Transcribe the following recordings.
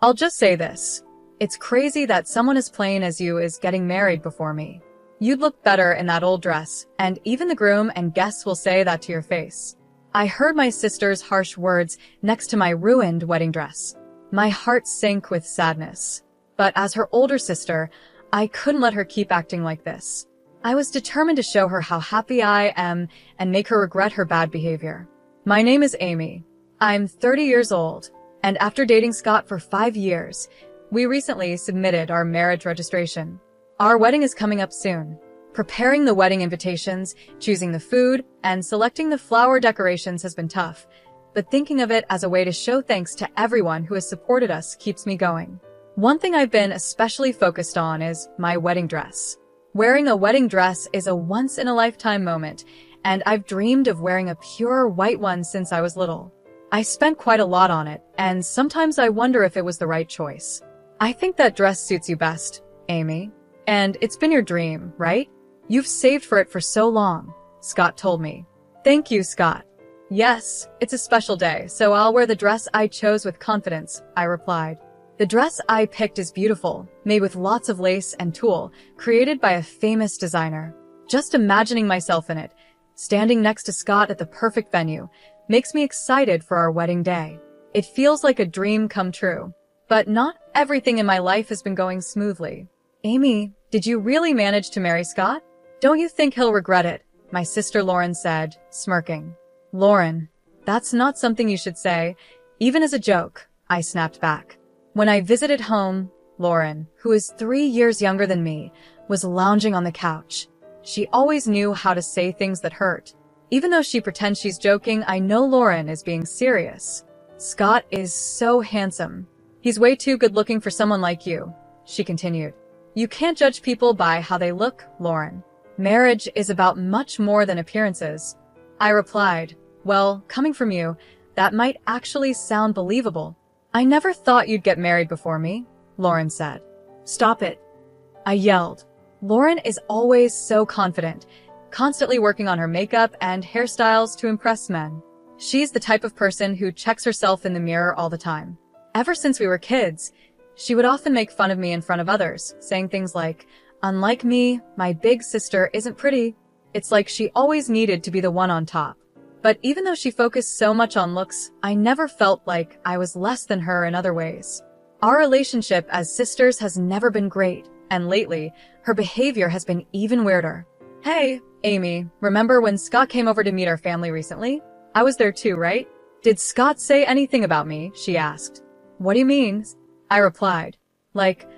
I'll just say this. It's crazy that someone as plain as you is getting married before me. You'd look better in that old dress, and even the groom and guests will say that to your face. I heard my sister's harsh words next to my ruined wedding dress. My heart sank with sadness. But as her older sister, I couldn't let her keep acting like this. I was determined to show her how happy I am and make her regret her bad behavior. My name is Amy. I'm 30 years old, and after dating Scott for 5 years, we recently submitted our marriage registration. Our wedding is coming up soon. Preparing the wedding invitations, choosing the food, and selecting the flower decorations has been tough, but thinking of it as a way to show thanks to everyone who has supported us keeps me going. One thing I've been especially focused on is my wedding dress. Wearing a wedding dress is a once-in-a-lifetime moment, and I've dreamed of wearing a pure white one since I was little. I spent quite a lot on it, and sometimes I wonder if it was the right choice. I think that dress suits you best, Amy. And it's been your dream, right? You've saved for it for so long, Scott told me. Thank you, Scott. Yes, it's a special day, so I'll wear the dress I chose with confidence, I replied. The dress I picked is beautiful, made with lots of lace and tulle, created by a famous designer. Just imagining myself in it, standing next to Scott at the perfect venue, makes me excited for our wedding day. It feels like a dream come true. But not everything in my life has been going smoothly. Amy, did you really manage to marry Scott? Don't you think he'll regret it? My sister Lauren said, smirking. Lauren, that's not something you should say, even as a joke, I snapped back. When I visited home, Lauren, who is 3 years younger than me, was lounging on the couch. She always knew how to say things that hurt. Even though she pretends she's joking, I know Lauren is being serious. Scott is so handsome. He's way too good-looking for someone like you, she continued. You can't judge people by how they look, Lauren. Marriage is about much more than appearances. I replied, well, coming from you, that might actually sound believable. I never thought you'd get married before me, Lauren said. Stop it, I yelled. Lauren is always so confident, constantly working on her makeup and hairstyles to impress men. She's the type of person who checks herself in the mirror all the time. Ever since we were kids, she would often make fun of me in front of others, saying things like, unlike me, my big sister isn't pretty. It's like she always needed to be the one on top. But even though she focused so much on looks, I never felt like I was less than her in other ways. Our relationship as sisters has never been great, and lately, her behavior has been even weirder. Hey, Amy, remember when Scott came over to meet our family recently? I was there too, right? Did Scott say anything about me? She asked. What do you mean? I replied. Like,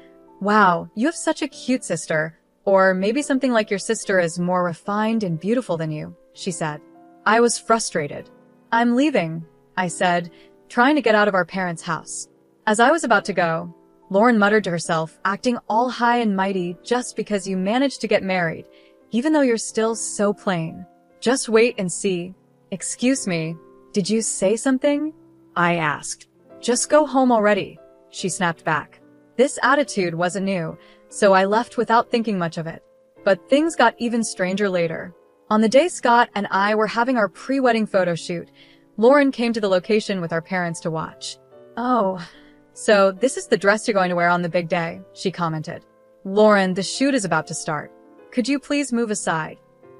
wow, you have such a cute sister. Or maybe something like your sister is more refined and beautiful than you, she said. I was frustrated. I'm leaving, I said, trying to get out of our parents' house. As I was about to go, Lauren muttered to herself, acting all high and mighty just because you managed to get married, even though you're still so plain. Just wait and see. Excuse me, did you say something? I asked. Just go home already, she snapped back. This attitude wasn't new, so I left without thinking much of it. But things got even stranger later. On the day Scott and I were having our pre-wedding photo shoot, Lauren came to the location with our parents to watch. Oh, so this is the dress you're going to wear on the big day, she commented. Lauren, the shoot is about to start. Could you please move aside?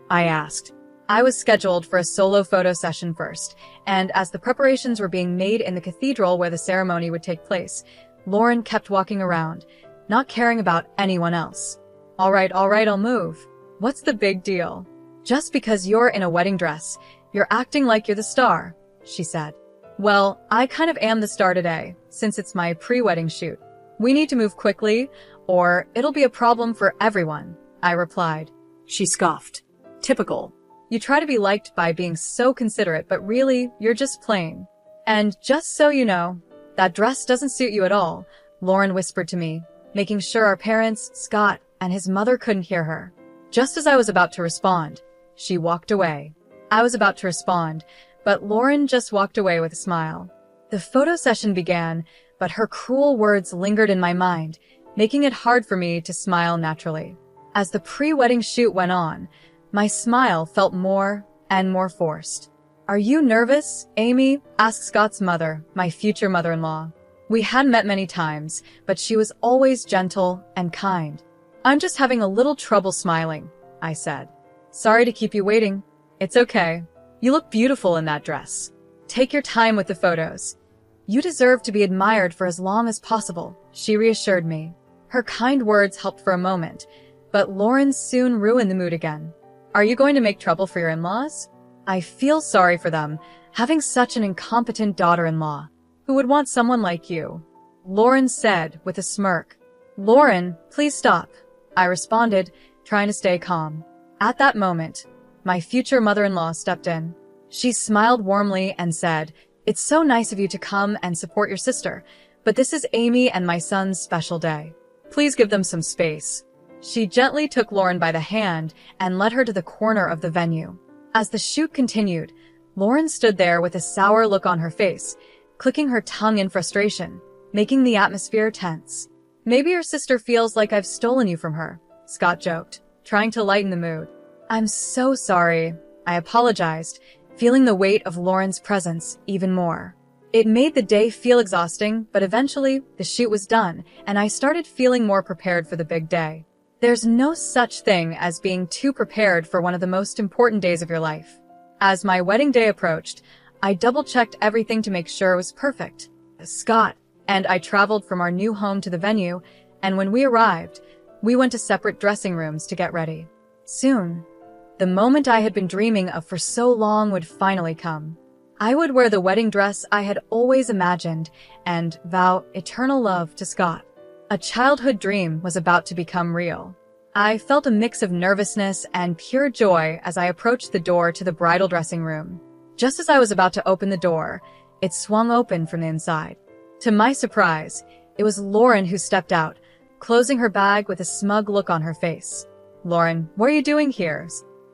I asked. I was scheduled for a solo photo session first, and as the preparations were being made in the cathedral where the ceremony would take place, Lauren kept walking around, not caring about anyone else. All right, I'll move. What's the big deal? Just because you're in a wedding dress, you're acting like you're the star, she said. Well, I kind of am the star today, since it's my pre-wedding shoot. We need to move quickly, or it'll be a problem for everyone, I replied. She scoffed. Typical. You try to be liked by being so considerate, but really, you're just plain. And just so you know, that dress doesn't suit you at all, Lauren whispered to me, making sure our parents, Scott, and his mother couldn't hear her. Just as I was about to respond, she walked away. I was about to respond, but Lauren just walked away with a smile. The photo session began, but her cruel words lingered in my mind, making it hard for me to smile naturally. As the pre-wedding shoot went on, my smile felt more and more forced. Are you nervous, Amy? Asked Scott's mother, my future mother-in-law. We had met many times, but she was always gentle and kind. I'm just having a little trouble smiling, I said. Sorry to keep you waiting. It's okay. You look beautiful in that dress. Take your time with the photos. You deserve to be admired for as long as possible, she reassured me. Her kind words helped for a moment, but Lauren soon ruined the mood again. Are you going to make trouble for your in-laws? I feel sorry for them, having such an incompetent daughter-in-law. Who would want someone like you? Lauren said with a smirk. Lauren, please stop, I responded, trying to stay calm. At that moment, my future mother-in-law stepped in. She smiled warmly and said, It's so nice of you to come and support your sister, but this is Amy and my son's special day. Please give them some space. She gently took Lauren by the hand and led her to the corner of the venue. As the shoot continued, Lauren stood there with a sour look on her face, clicking her tongue in frustration, making the atmosphere tense. Maybe your sister feels like I've stolen you from her, Scott joked, trying to lighten the mood. I'm so sorry, I apologized, feeling the weight of Lauren's presence even more. It made the day feel exhausting, but eventually the shoot was done, and I started feeling more prepared for the big day. There's no such thing as being too prepared for one of the most important days of your life. As my wedding day approached, I double-checked everything to make sure it was perfect. Scott and I traveled from our new home to the venue, and when we arrived, we went to separate dressing rooms to get ready. Soon, the moment I had been dreaming of for so long would finally come. I would wear the wedding dress I had always imagined and vow eternal love to Scott. A childhood dream was about to become real. I felt a mix of nervousness and pure joy as I approached the door to the bridal dressing room. Just as I was about to open the door, it swung open from the inside. To my surprise, it was Lauren who stepped out, closing her bag with a smug look on her face. Lauren, what are you doing here?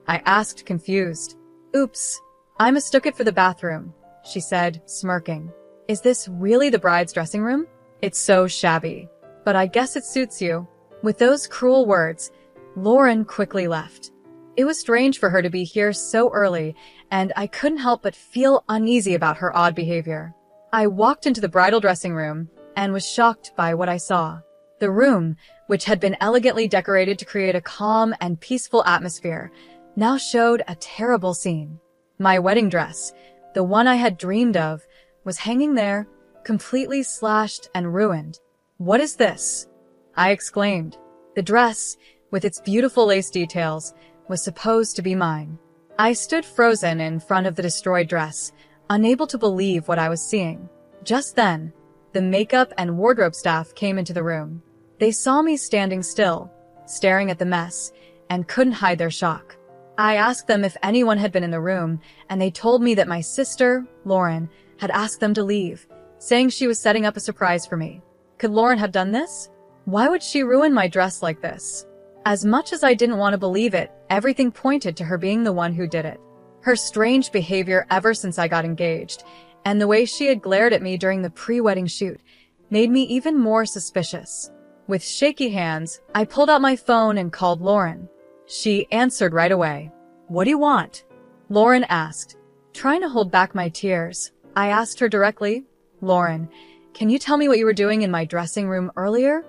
I asked, confused. Oops, I mistook it for the bathroom, she said, smirking. Is this really the bride's dressing room? It's so shabby, but I guess it suits you. With those cruel words, Lauren quickly left. It was strange for her to be here so early, and I couldn't help but feel uneasy about her odd behavior. I walked into the bridal dressing room and was shocked by what I saw. The room, which had been elegantly decorated to create a calm and peaceful atmosphere, now showed a terrible scene. My wedding dress, the one I had dreamed of, was hanging there, completely slashed and ruined. What is this? I exclaimed. The dress, with its beautiful lace details, was supposed to be mine. I stood frozen in front of the destroyed dress, unable to believe what I was seeing. Just then, the makeup and wardrobe staff came into the room. They saw me standing still, staring at the mess, and couldn't hide their shock. I asked them if anyone had been in the room, and they told me that my sister, Lauren, had asked them to leave, saying she was setting up a surprise for me. Could Lauren have done this? Why would she ruin my dress like this? As much as I didn't want to believe it, everything pointed to her being the one who did it. Her strange behavior ever since I got engaged, and the way she had glared at me during the pre-wedding shoot, made me even more suspicious. With shaky hands, I pulled out my phone and called Lauren. She answered right away. What do you want? Lauren asked. Trying to hold back my tears, I asked her directly, Lauren, can you tell me what you were doing in my dressing room earlier?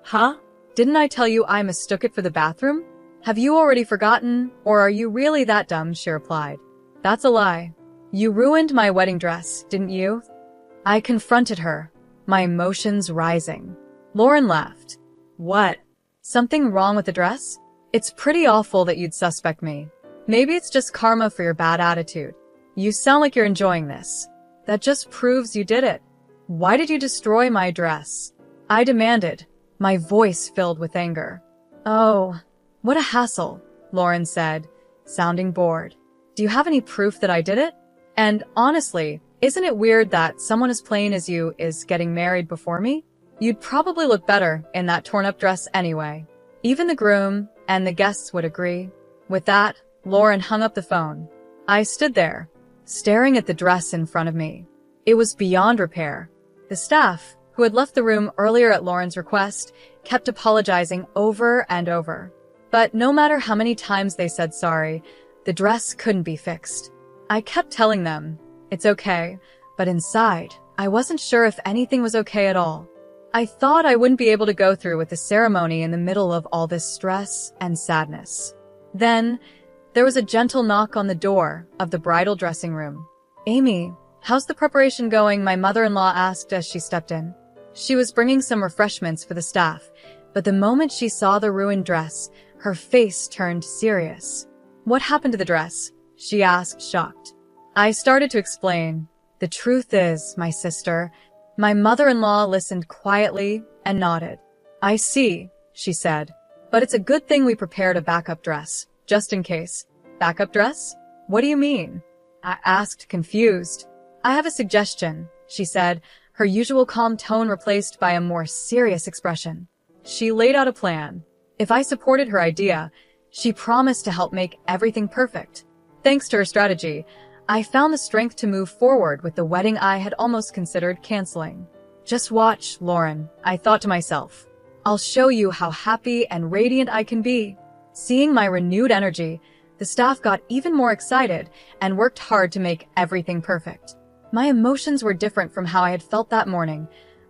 Huh? Didn't I tell you I mistook it for the bathroom? Have you already forgotten, or are you really that dumb? She replied. That's a lie. You ruined my wedding dress, didn't you? I confronted her, my emotions rising. Lauren laughed. What? Something wrong with the dress? It's pretty awful that you'd suspect me. Maybe it's just karma for your bad attitude. You sound like you're enjoying this. That just proves you did it. Why did you destroy my dress? I demanded, my voice filled with anger. Oh, what a hassle, Lauren said, sounding bored. Do you have any proof that I did it? And honestly, isn't it weird that someone as plain as you is getting married before me? You'd probably look better in that torn-up dress anyway. Even the groom and the guests would agree. With that, Lauren hung up the phone. I stood there, staring at the dress in front of me. It was beyond repair. The staff, who had left the room earlier at Lauren's request, kept apologizing over and over. But no matter how many times they said sorry, the dress couldn't be fixed. I kept telling them, it's okay, but inside, I wasn't sure if anything was okay at all. I thought I wouldn't be able to go through with the ceremony in the middle of all this stress and sadness. Then, there was a gentle knock on the door of the bridal dressing room. "Amy, how's the preparation going?" my mother-in-law asked as she stepped in. She was bringing some refreshments for the staff, but the moment she saw the ruined dress, her face turned serious. "What happened to the dress?" she asked, shocked. I started to explain. "The truth is, my sister..." My mother-in-law listened quietly and nodded. "I see," she said. "But it's a good thing we prepared a backup dress, just in case." "Backup dress? What do you mean?" I asked, confused. "I have a suggestion," she said, her usual calm tone replaced by a more serious expression. She laid out a plan. If I supported her idea, she promised to help make everything perfect. Thanks to her strategy, I found the strength to move forward with the wedding I had almost considered canceling. "Just watch, Lauren," I thought to myself. "I'll show you how happy and radiant I can be." Seeing my renewed energy, the staff got even more excited and worked hard to make everything perfect. My emotions were different from how I had felt that morning.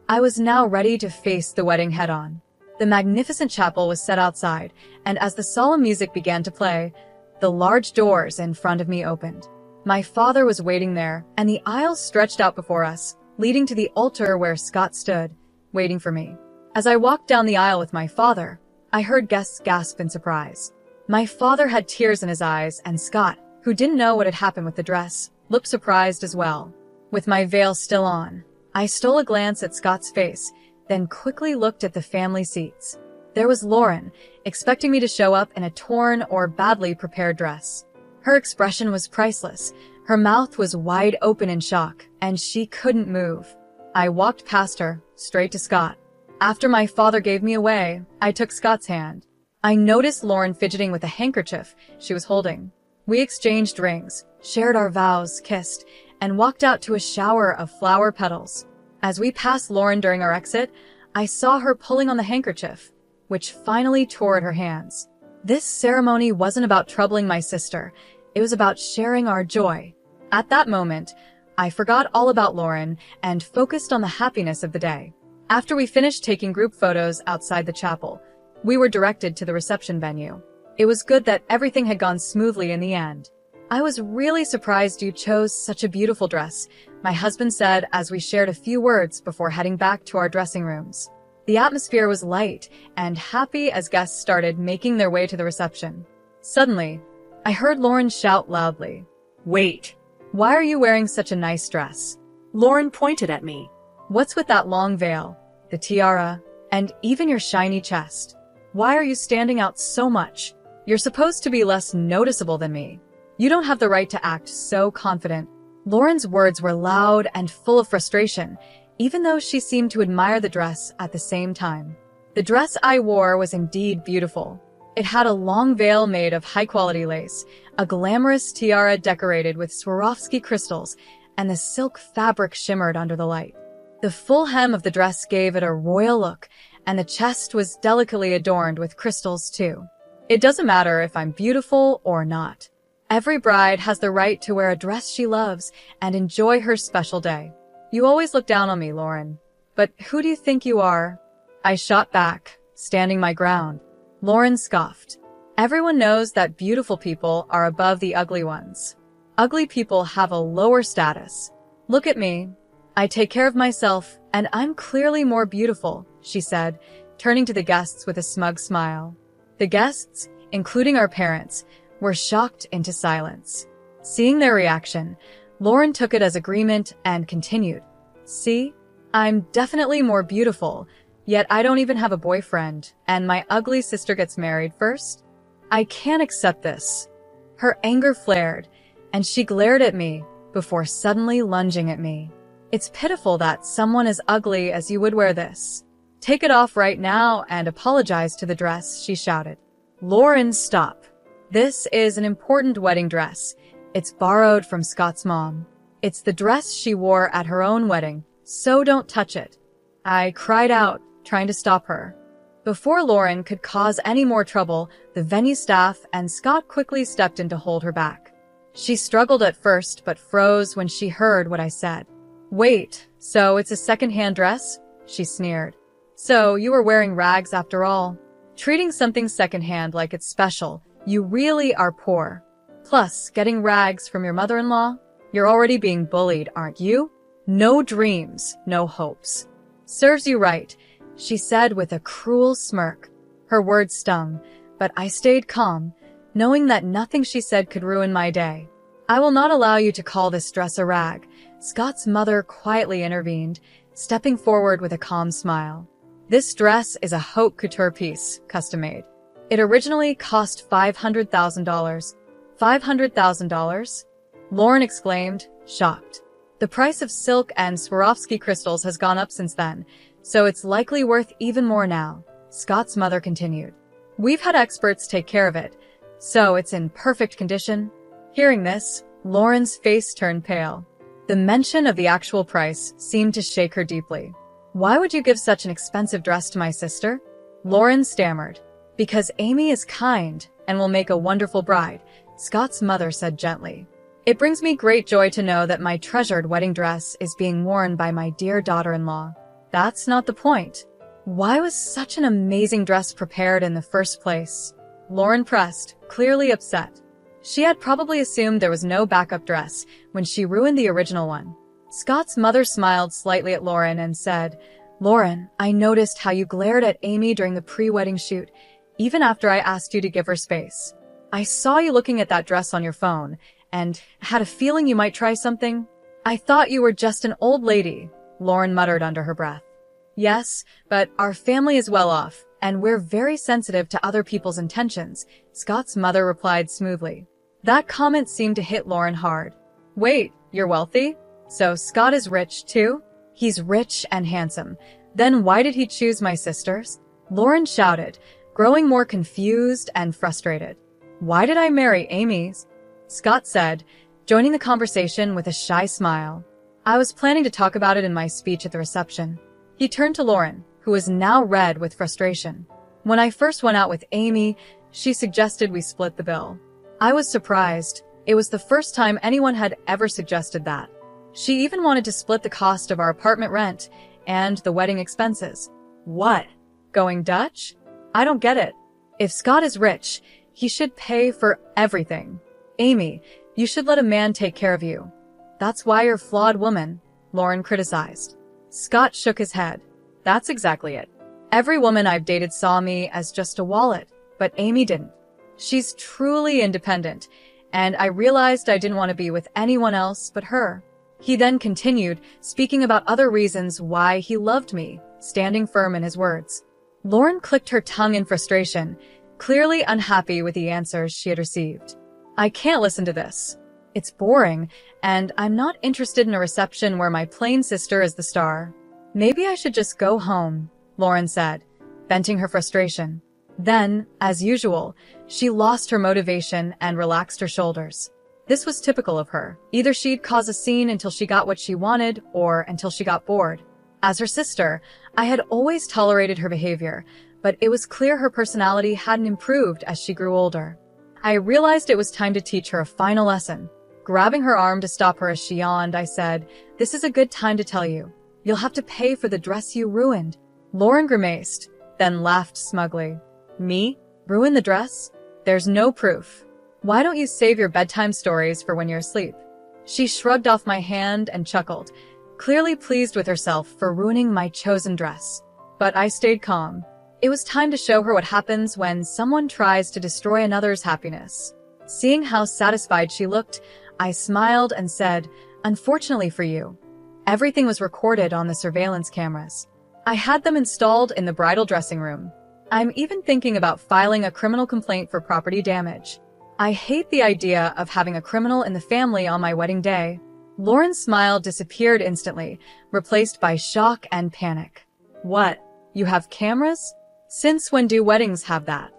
I was now ready to face the wedding head-on. The magnificent chapel was set outside, and as the solemn music began to play, the large doors in front of me opened. My father was waiting there, and the aisles stretched out before us, leading to the altar where Scott stood, waiting for me. As I walked down the aisle with my father, I heard guests gasp in surprise. My father had tears in his eyes, and Scott, who didn't know what had happened with the dress, looked surprised as well. With my veil still on, I stole a glance at Scott's face, then quickly looked at the family seats. There was Lauren, expecting me to show up in a torn or badly prepared dress. Her expression was priceless. Her mouth was wide open in shock, and she couldn't move. I walked past her, straight to Scott. After my father gave me away, I took Scott's hand. I noticed Lauren fidgeting with a handkerchief she was holding. We exchanged rings, shared our vows, kissed, and walked out to a shower of flower petals. As we passed Lauren during our exit, I saw her pulling on the handkerchief, which finally tore at her hands. This ceremony wasn't about troubling my sister. It was about sharing our joy. At that moment, I forgot all about Lauren and focused on the happiness of the day. After we finished taking group photos outside the chapel, we were directed to the reception venue. It was good that everything had gone smoothly in the end. "I was really surprised you chose such a beautiful dress," my husband said as we shared a few words before heading back to our dressing rooms. The atmosphere was light and happy as guests started making their way to the reception. Suddenly, I heard Lauren shout loudly, "Wait! Why are you wearing such a nice dress?" Lauren pointed at me. "What's with that long veil, the tiara, and even your shiny chest? Why are you standing out so much? You're supposed to be less noticeable than me. You don't have the right to act so confident." Lauren's words were loud and full of frustration, even though she seemed to admire the dress at the same time. The dress I wore was indeed beautiful. It had a long veil made of high-quality lace, a glamorous tiara decorated with Swarovski crystals, and the silk fabric shimmered under the light. The full hem of the dress gave it a royal look, and the chest was delicately adorned with crystals too. It doesn't matter if I'm beautiful or not. Every bride has the right to wear a dress she loves and enjoy her special day. "You always look down on me, Lauren. But who do you think you are?" I shot back, standing my ground. Lauren scoffed. "Everyone knows that beautiful people are above the ugly ones. Ugly people have a lower status. Look at me. I take care of myself, and I'm clearly more beautiful," she said, turning to the guests with a smug smile. The guests, including our parents, were shocked into silence. Seeing their reaction, Lauren took it as agreement and continued, "See? I'm definitely more beautiful, yet I don't even have a boyfriend, and my ugly sister gets married first? I can't accept this." Her anger flared, and she glared at me before suddenly lunging at me. "It's pitiful that someone as ugly as you would wear this. Take it off right now and apologize to the dress," she shouted. "Lauren, stop. This is an important wedding dress. It's borrowed from Scott's mom. It's the dress she wore at her own wedding, so don't touch it." I cried out, trying to stop her. Before Lauren could cause any more trouble, the venue staff and Scott quickly stepped in to hold her back. She struggled at first but froze when she heard what I said. "Wait, So it's a second-hand dress? She sneered. So you were wearing rags after all? Treating something second-hand like it's special, you really are poor. Plus, getting rags from your mother-in-law? You're already being bullied, aren't you? No dreams, no hopes. Serves you right, she said with a cruel smirk. Her words stung, but I stayed calm, knowing that nothing she said could ruin my day. I will not allow you to call this dress a rag, Scott's mother quietly intervened, stepping forward with a calm smile. This dress is a haute couture piece, custom-made. It originally cost $500,000. $500,000? Lauren exclaimed, shocked. The price of silk and Swarovski crystals has gone up since then, so it's likely worth even more now, Scott's mother continued. We've had experts take care of it, so it's in perfect condition. Hearing this, Lauren's face turned pale. The mention of the actual price seemed to shake her deeply. Why would you give such an expensive dress to my sister? Lauren stammered. Because Amy is kind and will make a wonderful bride, Scott's mother said gently. It brings me great joy to know that my treasured wedding dress is being worn by my dear daughter-in-law. That's not the point. Why was such an amazing dress prepared in the first place? Lauren pressed, clearly upset. She had probably assumed there was no backup dress when she ruined the original one. Scott's mother smiled slightly at Lauren and said, Lauren, I noticed how you glared at Amy during the pre-wedding shoot, even after I asked you to give her space. I saw you looking at that dress on your phone, and had a feeling you might try something. I thought you were just an old lady, Lauren muttered under her breath. Yes, but our family is well off, and we're very sensitive to other people's intentions, Scott's mother replied smoothly. That comment seemed to hit Lauren hard. Wait, you're wealthy? So Scott is rich too? He's rich and handsome. Then why did he choose my sisters? Lauren shouted, growing more confused and frustrated. Why did I marry Amy's? Scott said, joining the conversation with a shy smile. I was planning to talk about it in my speech at the reception. He turned to Lauren, who was now red with frustration. When I first went out with Amy, she suggested we split the bill. I was surprised. It was the first time anyone had ever suggested that. She even wanted to split the cost of our apartment rent and the wedding expenses. What? Going Dutch? I don't get it. If Scott is rich, he should pay for everything. Amy, you should let a man take care of you. That's why you're a flawed woman, Lauren criticized. Scott shook his head. That's exactly it. Every woman I've dated saw me as just a wallet, but Amy didn't. She's truly independent, and I realized I didn't want to be with anyone else but her. He then continued, speaking about other reasons why he loved me, standing firm in his words. Lauren clicked her tongue in frustration, clearly unhappy with the answers she had received. I can't listen to this. It's boring, and I'm not interested in a reception where my plain sister is the star. Maybe I should just go home, Lauren said, venting her frustration. Then, as usual, she lost her motivation and relaxed her shoulders. This was typical of her. Either she'd cause a scene until she got what she wanted, or until she got bored. As her sister, I had always tolerated her behavior, but it was clear her personality hadn't improved as she grew older. I realized it was time to teach her a final lesson. Grabbing her arm to stop her as she yawned, I said, "This is a good time to tell you. You'll have to pay for the dress you ruined." Lauren grimaced, then laughed smugly. Me? Ruin the dress? There's no proof. Why don't you save your bedtime stories for when you're asleep? She shrugged off my hand and chuckled, clearly pleased with herself for ruining my chosen dress. But I stayed calm. It was time to show her what happens when someone tries to destroy another's happiness. Seeing how satisfied she looked, I smiled and said, "Unfortunately for you, everything was recorded on the surveillance cameras. I had them installed in the bridal dressing room. I'm even thinking about filing a criminal complaint for property damage. I hate the idea of having a criminal in the family on my wedding day." Lauren's smile disappeared instantly, replaced by shock and panic. "What? You have cameras? Since when do weddings have that?"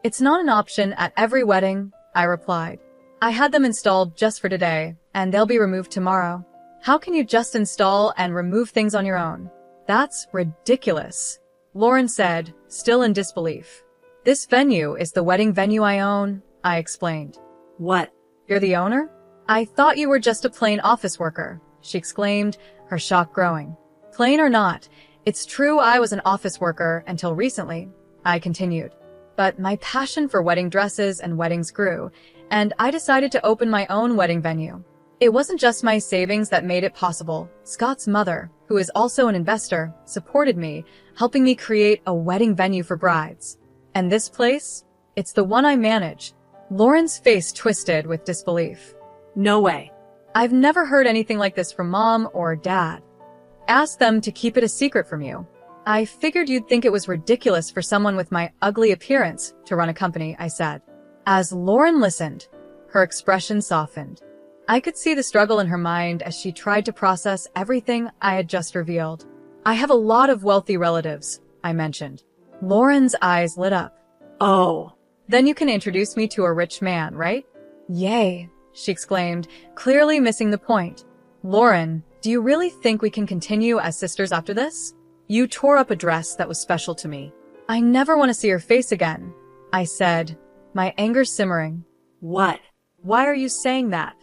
"It's not an option at every wedding," I replied. "I had them installed just for today, and they'll be removed tomorrow." "How can you just install and remove things on your own?" "That's ridiculous," Lauren said, still in disbelief. "This venue is the wedding venue I own," I explained. "What? You're the owner? I thought you were just a plain office worker," she exclaimed, her shock growing. Plain or not, it's true I was an office worker until recently, I continued. But my passion for wedding dresses and weddings grew, and I decided to open my own wedding venue. It wasn't just my savings that made it possible. Scott's mother, who is also an investor, supported me, helping me create a wedding venue for brides. And this place? It's the one I manage. Lauren's face twisted with disbelief. No way. I've never heard anything like this from Mom or Dad. Ask them to keep it a secret from you. I figured you'd think it was ridiculous for someone with my ugly appearance to run a company, I said. As Lauren listened, her expression softened. I could see the struggle in her mind as she tried to process everything I had just revealed. I have a lot of wealthy relatives, I mentioned. Lauren's eyes lit up. Oh. Then you can introduce me to a rich man, right? Yay, she exclaimed, clearly missing the point. Lauren, do you really think we can continue as sisters after this? You tore up a dress that was special to me. I never want to see your face again, I said, my anger simmering. What? Why are you saying that?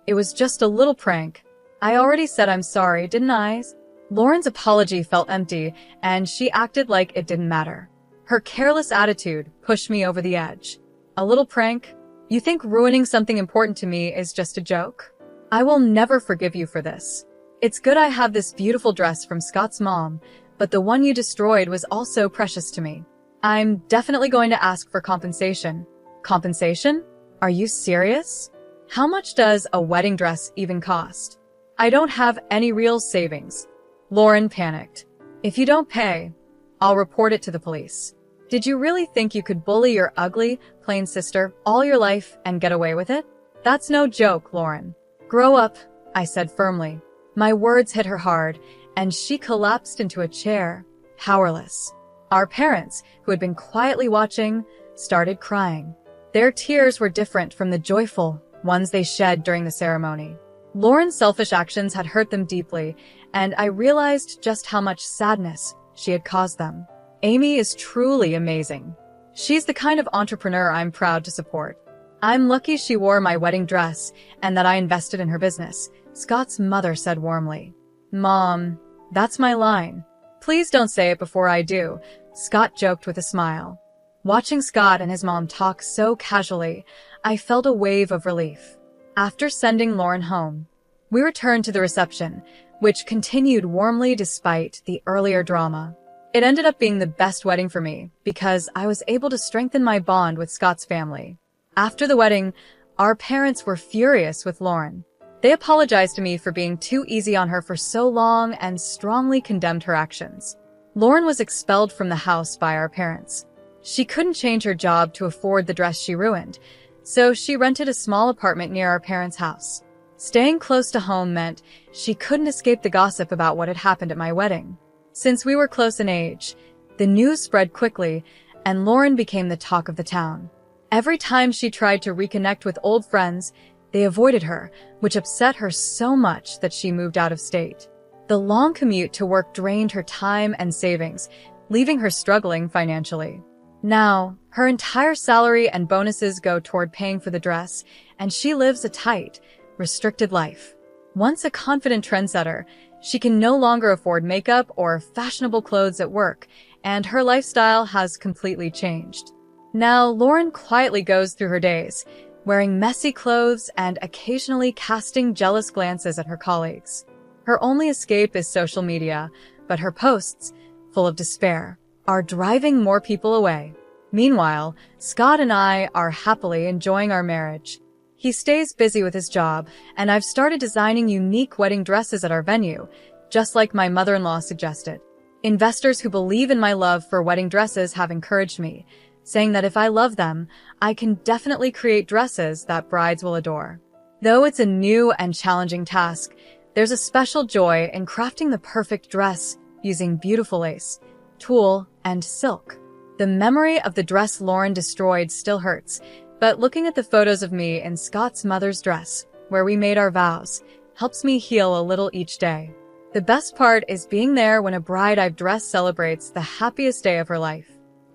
It was just a little prank. I already said I'm sorry, didn't I? Lauren's apology felt empty, and she acted like it didn't matter. Her careless attitude pushed me over the edge. A little prank? You think ruining something important to me is just a joke? I will never forgive you for this. It's good I have this beautiful dress from Scott's mom, but the one you destroyed was also precious to me. I'm definitely going to ask for compensation. Compensation? Are you serious? How much does a wedding dress even cost? I don't have any real savings. Lauren panicked. If you don't pay, I'll report it to the police. Did you really think you could bully your ugly, plain sister all your life and get away with it? That's no joke, Lauren. Grow up, I said firmly. My words hit her hard, and she collapsed into a chair, powerless. Our parents, who had been quietly watching, started crying. Their tears were different from the joyful ones they shed during the ceremony. Lauren's selfish actions had hurt them deeply, and I realized just how much sadness she had caused them. Amy is truly amazing. She's the kind of entrepreneur I'm proud to support. I'm lucky she wore my wedding dress and that I invested in her business, Scott's mother said warmly. Mom, that's my line. Please don't say it before I do, Scott joked with a smile. Watching Scott and his mom talk so casually, I felt a wave of relief. After sending Lauren home, we returned to the reception, which continued warmly despite the earlier drama. It ended up being the best wedding for me because I was able to strengthen my bond with Scott's family. After the wedding, our parents were furious with Lauren. They apologized to me for being too easy on her for so long and strongly condemned her actions. Lauren was expelled from the house by our parents. She couldn't change her job to afford the dress she ruined, so she rented a small apartment near our parents' house. Staying close to home meant she couldn't escape the gossip about what had happened at my wedding. Since we were close in age, the news spread quickly, and Lauren became the talk of the town. Every time she tried to reconnect with old friends, they avoided her, which upset her so much that she moved out of state. The long commute to work drained her time and savings, leaving her struggling financially. Now, her entire salary and bonuses go toward paying for the dress, and she lives a tight, restricted life. Once a confident trendsetter, she can no longer afford makeup or fashionable clothes at work, and her lifestyle has completely changed. Now, Lauren quietly goes through her days, wearing messy clothes and occasionally casting jealous glances at her colleagues. Her only escape is social media, but her posts, full of despair, are driving more people away. Meanwhile, Scott and I are happily enjoying our marriage. He stays busy with his job, and I've started designing unique wedding dresses at our venue, just like my mother-in-law suggested. Investors who believe in my love for wedding dresses have encouraged me, saying that if I love them, I can definitely create dresses that brides will adore. Though it's a new and challenging task, there's a special joy in crafting the perfect dress using beautiful lace, tulle, and silk. The memory of the dress Lauren destroyed still hurts, but looking at the photos of me in Scott's mother's dress, where we made our vows, helps me heal a little each day. The best part is being there when a bride I've dressed celebrates the happiest day of her life.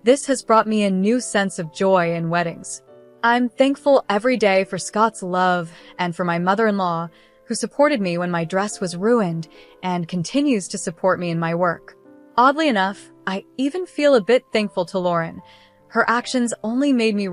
This has brought me a new sense of joy in weddings. I'm thankful every day for Scott's love and for my mother-in-law, who supported me when my dress was ruined and continues to support me in my work. Oddly enough, I even feel a bit thankful to Lauren. Her actions only made me